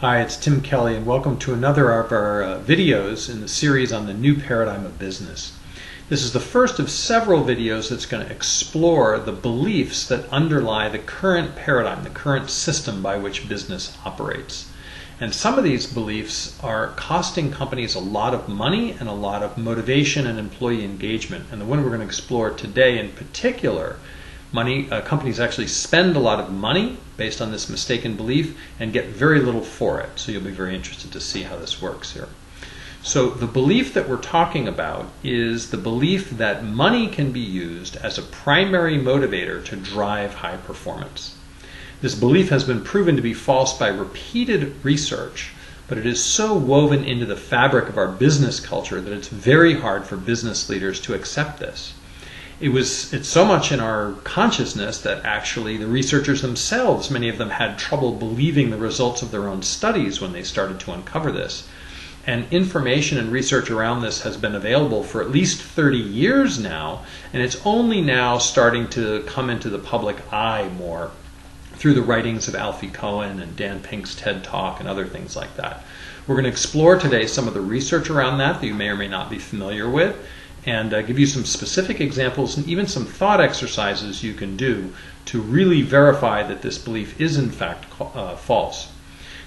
Hi, it's Tim Kelley, and welcome to another of our videos in the series on the new paradigm of business. This is the first of several videos that's going to explore the beliefs that underlie the current paradigm, the current system by which business operates. And some of these beliefs are costing companies a lot of money and a lot of motivation and employee engagement. And the one we're going to explore today in particular, companies actually spend a lot of money based on this mistaken belief and get very little for it. So you'll be very interested to see how this works here. So the belief that we're talking about is the belief that money can be used as a primary motivator to drive high performance. This belief has been proven to be false by repeated research, but it is so woven into the fabric of our business culture that it's very hard for business leaders to accept this. It's so much in our consciousness that actually the researchers themselves, many of them had trouble believing the results of their own studies when they started to uncover this. And information and research around this has been available for at least 30 years now, and it's only now starting to come into the public eye more through the writings of Alfie Cohen and Dan Pink's TED Talk and other things like that. We're going to explore today some of the research around that you may or may not be familiar with, and give you some specific examples and even some thought exercises you can do to really verify that this belief is in fact false.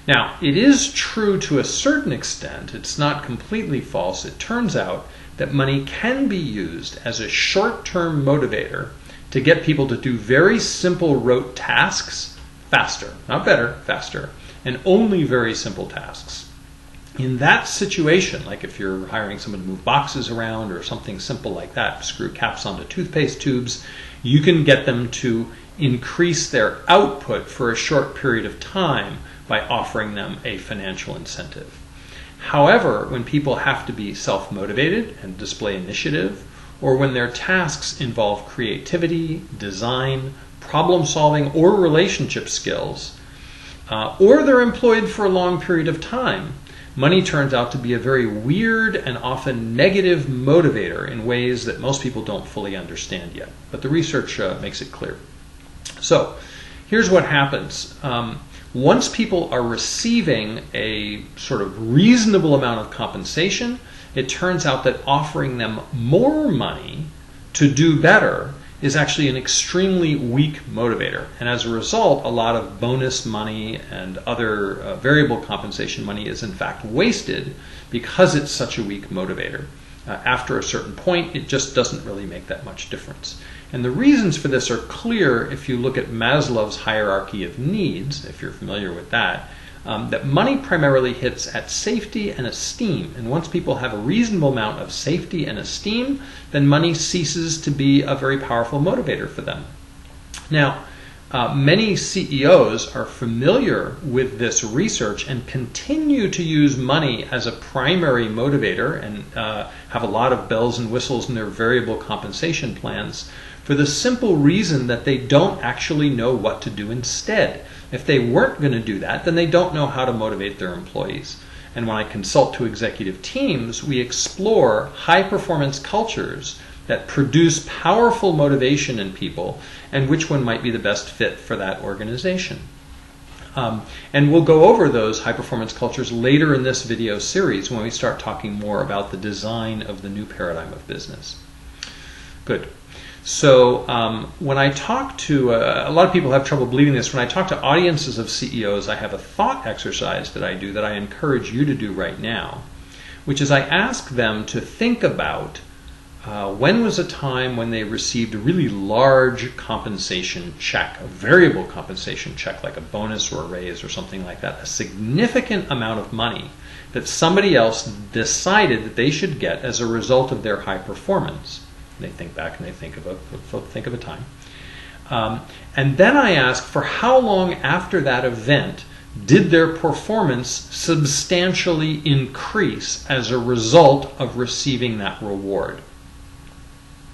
Now, it is true to a certain extent. It's not completely false. It turns out that money can be used as a short-term motivator to get people to do very simple rote tasks faster. Not better, faster. And only very simple tasks. In that situation, like if you're hiring someone to move boxes around or something simple like that, screw caps onto toothpaste tubes, you can get them to increase their output for a short period of time by offering them a financial incentive. However, when people have to be self-motivated and display initiative, or when their tasks involve creativity, design, problem solving, or relationship skills, or they're employed for a long period of time, money turns out to be a very weird and often negative motivator in ways that most people don't fully understand yet. But the research makes it clear. So here's what happens. Once people are receiving a sort of reasonable amount of compensation, it turns out that offering them more money to do better is actually an extremely weak motivator. And as a result, a lot of bonus money and other variable compensation money is in fact wasted because it's such a weak motivator. After a certain point, it just doesn't really make that much difference. And the reasons for this are clear if you look at Maslow's hierarchy of needs, if you're familiar with that, that money primarily hits at safety and esteem. And once people have a reasonable amount of safety and esteem, then money ceases to be a very powerful motivator for them. Now, many CEOs are familiar with this research and continue to use money as a primary motivator and have a lot of bells and whistles in their variable compensation plans for the simple reason that they don't actually know what to do instead. If they weren't going to do that, then they don't know how to motivate their employees. And when I consult to executive teams, we explore high-performance cultures that produce powerful motivation in people and which one might be the best fit for that organization. And we'll go over those high-performance cultures later in this video series when we start talking more about the design of the new paradigm of business. Good. So when I talk to, a lot of people have trouble believing this, when I talk to audiences of CEOs, I have a thought exercise that I do that I encourage you to do right now, which is I ask them to think about when was a time when they received a really large compensation check, a variable compensation check like a bonus or a raise or something like that, a significant amount of money that somebody else decided that they should get as a result of their high performance. They think back and they think of a time. And then I ask for how long after that event did their performance substantially increase as a result of receiving that reward.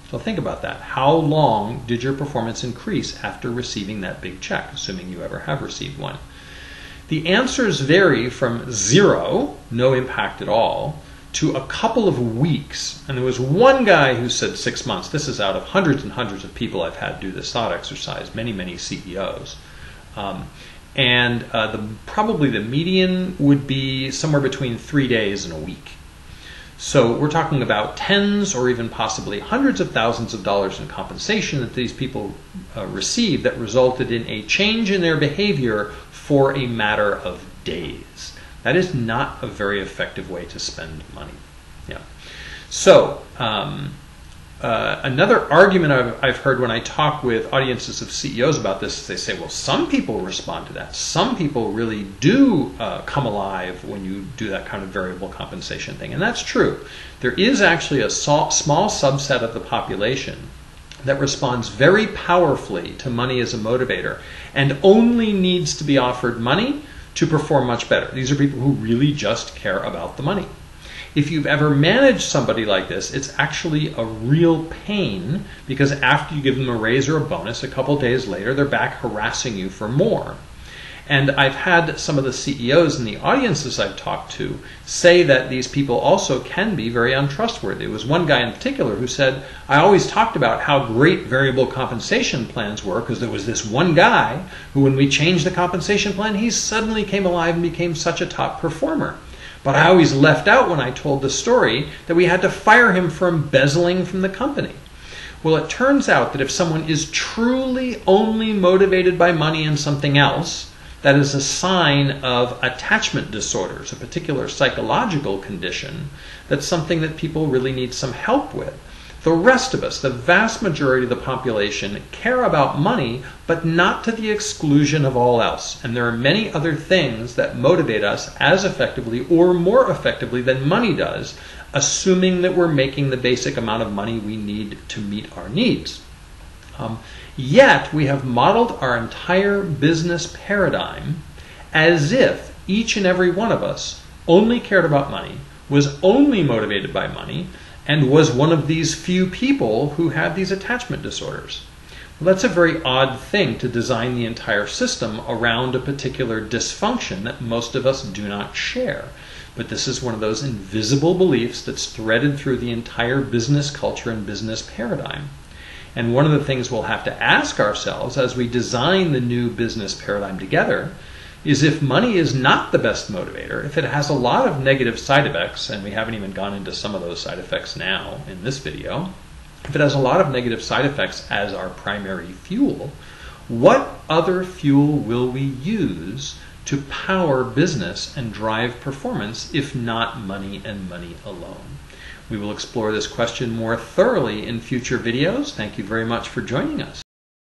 So think about that. How long did your performance increase after receiving that big check, assuming you ever have received one? The answers vary from 0, no impact at all, to a couple of weeks. And there was one guy who said 6 months. This is out of hundreds and hundreds of people I've had do this thought exercise, many, many CEOs. and probably the median would be somewhere between 3 days and a week. So we're talking about tens or even possibly hundreds of thousands of dollars in compensation that these people received that resulted in a change in their behavior for a matter of days. That is not a very effective way to spend money. Yeah. So another argument I've heard when I talk with audiences of CEOs about this is they say, well, some people respond to that. Some people really do come alive when you do that kind of variable compensation thing. And that's true. There is actually a small subset of the population that responds very powerfully to money as a motivator and only needs to be offered money to perform much better. These are people who really just care about the money. If you've ever managed somebody like this, it's actually a real pain because after you give them a raise or a bonus, a couple days later, they're back harassing you for more. And I've had some of the CEOs in the audiences I've talked to say that these people also can be very untrustworthy. There was one guy in particular who said, I always talked about how great variable compensation plans were because there was this one guy who, when we changed the compensation plan, he suddenly came alive and became such a top performer. But I always left out when I told the story that we had to fire him for embezzling from the company. Well, it turns out that if someone is truly only motivated by money and something else, that is a sign of attachment disorders, a particular psychological condition. That's something that people really need some help with. The rest of us, the vast majority of the population, care about money, but not to the exclusion of all else. And there are many other things that motivate us as effectively or more effectively than money does, assuming that we're making the basic amount of money we need to meet our needs. Yet, we have modeled our entire business paradigm as if each and every one of us only cared about money, was only motivated by money, and was one of these few people who had these attachment disorders. Well, that's a very odd thing to design the entire system around a particular dysfunction that most of us do not share. But this is one of those invisible beliefs that's threaded through the entire business culture and business paradigm. And one of the things we'll have to ask ourselves as we design the new business paradigm together is if money is not the best motivator, if it has a lot of negative side effects, and we haven't even gone into some of those side effects now in this video, if it has a lot of negative side effects as our primary fuel, what other fuel will we use to power business and drive performance if not money and money alone? We will explore this question more thoroughly in future videos. Thank you very much for joining us.